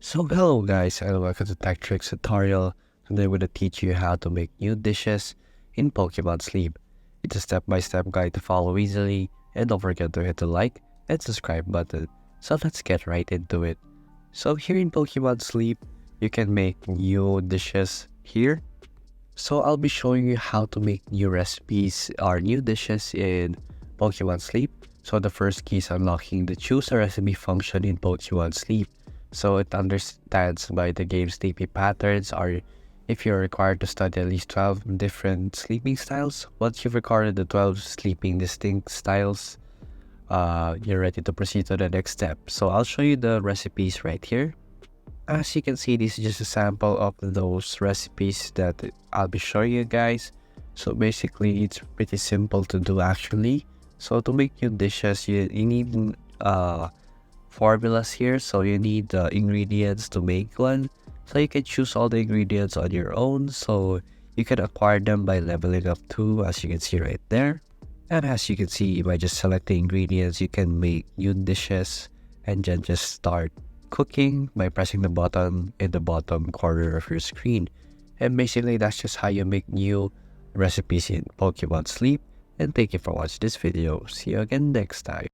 So hello guys and welcome to Tech Tricks tutorial. Today we're going to teach you how to make new dishes in Pokemon Sleep. It's a step-by-step guide to follow easily, and don't forget to hit the like and subscribe button. So let's get right into it. So here in Pokemon Sleep, you can make new dishes here. So I'll be showing you how to make new recipes or new dishes in Pokemon Sleep. So the first key is unlocking the choose a recipe function in Pokemon Sleep. So it understands by the game's sleeping patterns, or if you're required to study at least 12 different sleeping styles. Once you've recorded the 12 sleeping distinct styles, you're ready to proceed to the next step. So I'll show you the recipes right here. As you can see, this is just a sample of those recipes that I'll be showing you guys. So basically, it's pretty simple to do actually. So to make new dishes, you need formulas here. So you need the ingredients to make one. So you can choose all the ingredients on your own. So you can acquire them by leveling up too, as you can see right there. And as you can see, by just selecting ingredients, you can make new dishes and then just start cooking by pressing the button in the bottom corner of your screen. And basically, that's just how you make new recipes in Pokemon Sleep. And thank you for watching this video. See you again next time.